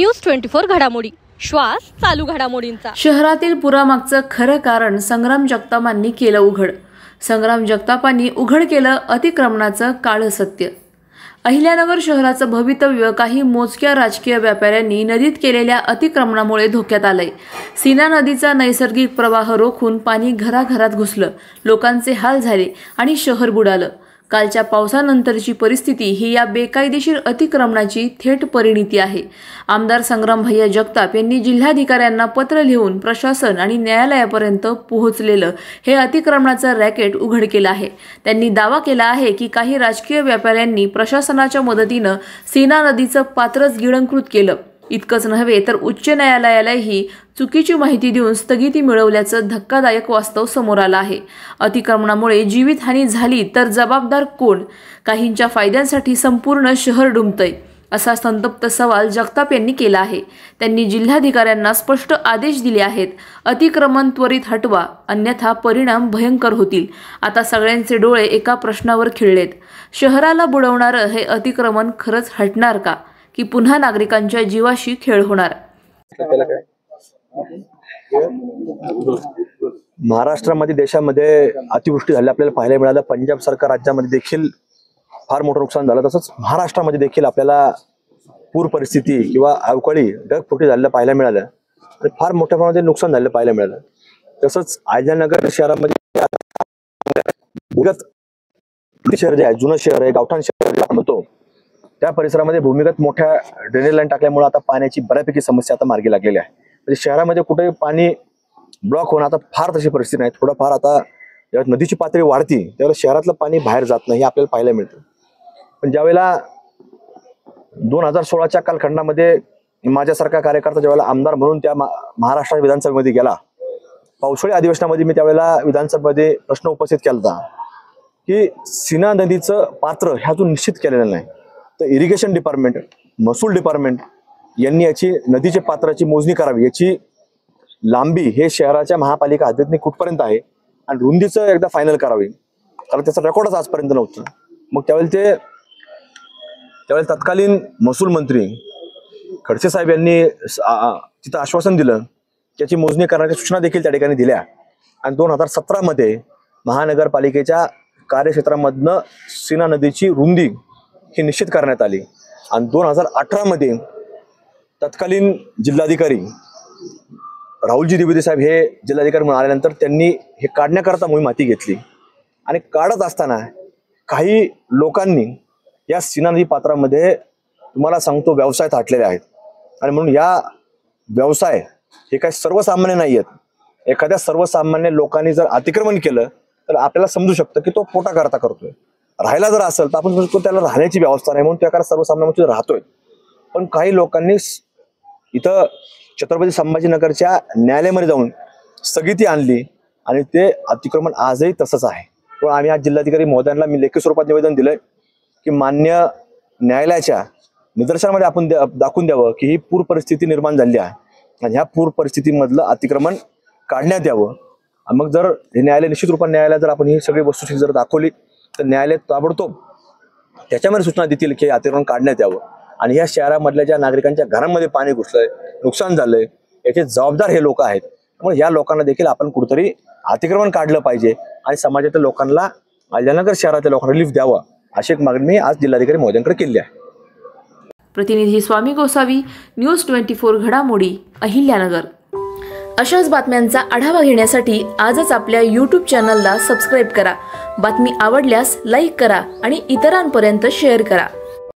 News 24 घडामोडी, श्वास चालू घडामोडींचा। शहरातील पुरामागचं खरं कारण संग्राम जगतापांनी केलं उघड। संग्राम जगतापांनी उघड केलं अतिक्रमणाचं काळं सत्य। अहिल्यानगर शहराचं भवितव्य काही मोजक्या राजकीय व्यापाऱ्यांनी नदीत केलेल्या अतिक्रमणामुळे धोक्यात आलंय। सीना नदीचा नैसर्गिक प्रवाह रोखून पाणी घराघरात घुसलं, लोकांचे हाल झाले आणि शहर बुडालं। कालच्या पावसानंतरची परिस्थिती ही या बेकायदेशीर अतिक्रमणाची थेट परिणिती आहे। आमदार संग्राम भैया जगताप यांनी जिल्हाधिकाऱ्यांना पत्र लिहून प्रशासन आणि न्यायालयापर्यंत पोहोचलेलं हे अतिक्रमणाचं रॅकेट उघड केलं आहे। त्यांनी दावा केला आहे की काही राजकीय व्यापाऱ्यांनी प्रशासनाच्या मदतीनं सीना नदीचं पात्रच गिळंकृत केलं। इतकंच नव्हे तर उच्च न्यायालयालाही चुकीची माहिती देऊन स्थगिती मिळवल्याचं धक्कादायक वास्तव समोर आलं आहे। अतिक्रमणामुळे जीवितहानी झाली तर जबाबदार कोण? काहींच्या फायद्यांसाठी संपूर्ण शहर डुंबतंय, असा संतप्त सवाल जगताप यांनी केला आहे। त्यांनी जिल्हाधिकाऱ्यांना स्पष्ट आदेश दिले आहेत, अतिक्रमण त्वरित हटवा, अन्यथा परिणाम भयंकर होतील। आता सगळ्यांचे डोळे एका प्रश्नावर खिळलेत, शहराला बुडवणारं हे अतिक्रमण खरंच हटणार का, की पुन्हा नागरिकांच्या जीवाशी खेळ होणार? महाराष्ट्रामध्ये देशामध्ये अतिवृष्टी झाली आपल्याला पाहायला मिळालं। पंजाब सरकार राज्यामध्ये देखील फार मोठं नुकसान झालं, तसंच महाराष्ट्रामध्ये देखील आपल्याला पूर परिस्थिती किंवा अवकाळी ढगफुटी झालेलं पाहायला मिळालं आणि फार मोठ्या प्रमाणात नुकसान झालेलं पाहायला मिळालं। तसंच अहिल्यानगर शहरामध्ये शहर जे आहे, जुनं शहर आहे, गावठाण शहर आपण म्हणतो, त्या परिसरामध्ये भूमिगत मोठ्या ड्रेनेज लाईन टाकल्यामुळे आता पाण्याची बऱ्यापैकी समस्या आता मार्गी लागलेली आहे। म्हणजे शहरामध्ये कुठे पाणी ब्लॉक होणं आता फार तशी परिस्थिती नाही। थोडंफार आता जेव्हा नदीची पातळी वाढती त्यावेळेला शहरातलं पाणी बाहेर जात नाही, हे आपल्याला पाहायला मिळतं। पण ज्यावेळेला 2016च्या कालखंडामध्ये माझ्यासारखा कार्यकर्ता ज्यावेळेला आमदार म्हणून त्या महाराष्ट्र विधानसभेमध्ये गेला, पावसाळी अधिवेशनामध्ये मी त्यावेळेला विधानसभेमध्ये प्रश्न उपस्थित केला होता की सीना नदीचं पात्र ह्यातून निश्चित केलेलं नाही, तर इरिगेशन डिपार्टमेंट, महसूल डिपार्टमेंट यांनी याची नदीच्या पात्राची मोजणी करावी, याची लांबी हे शहराच्या महापालिका हद्दीतून कुठपर्यंत आहे आणि रुंदीचं एकदा फायनल करावी, कारण त्याचा रेकॉर्डच आजपर्यंत नव्हतं। मग त्यावेळेला तत्कालीन महसूल मंत्री खडसे साहेब यांनी तिथं आश्वासन दिलं, त्याची मोजणी करण्याच्या सूचना देखील त्या ठिकाणी दिल्या आणि 2017मध्ये महानगरपालिकेच्या कार्यक्षेत्रामधनं सीना नदीची रुंदी ही निश्चित करण्यात आली आणि 2018मध्ये तत्कालीन जिल्हाधिकारी राहुलजी द्विवेदी साहेब हे जिल्हाधिकारी म्हणून आल्यानंतर त्यांनी हे काढण्याकरता मोहीम हाती घेतली आणि काढत असताना काही लोकांनी या सीना नदी पात्रामध्ये तुम्हाला सांगतो व्यवसाय थाटलेले आहेत आणि म्हणून या व्यवसाय हे काही सर्वसामान्य नाही आहेत। एखाद्या सर्वसामान्य लोकांनी जर अतिक्रमण केलं तर आपल्याला समजू शकतं की तो पोटा करता करतोय, राहायला जर असेल तर आपण म्हणतो त्याला राहण्याची व्यवस्था नाही म्हणून त्या सर्वसामान्य राहतोय। पण काही लोकांनी इथं छत्रपती संभाजीनगरच्या न्यायालयामध्ये जाऊन स्थगिती आणली आणि ते अतिक्रमण आजही तसंच आहे। पण आम्ही आज जिल्हाधिकारी महोदयांना मी लेखी स्वरूपात निवेदन दिलंय की मान्य न्यायालयाच्या निदर्शनामध्ये आपण दाखवून द्यावं की ही पूर परिस्थिती निर्माण झाली आहे आणि ह्या पूर परिस्थितीमधलं अतिक्रमण काढण्यात यावं। मग जर हे न्यायालय निश्चित रूपाने न्यायालयात जर आपण ही सगळी वस्तुस्थिती जर दाखवली तर न्यायालय ताबडतोब त्याच्यामध्ये सूचना देतील की अतिक्रमण काढण्यात यावं आणि या शहरामधल्या ज्या नागरिकांच्या घरांमध्ये पाणी घुसलंय, नुकसान झालंय, याचे जबाबदार हे लोक आहेत। त्यामुळे या लोकांना देखील आपण कुठेतरी अतिक्रमण काढलं पाहिजे आणि समाजातील लोकांना, अहिल्यानगर शहरातल्या लोकांना रिलीफ द्यावा, अशी एक मागणी मी आज जिल्हाधिकारी महोदयांकडे केली आहे। प्रतिनिधी स्वामी गोसावी, न्यूज 24 घडामोडी, अहिल्यानगर। अशाच बातम्यांचा आढावा घेण्यासाठी आजच आपल्या YouTube चॅनलला सबस्क्राईब करा। बातमी आवडल्यास लाईक करा आणि इतरांपर्यंत शेअर करा।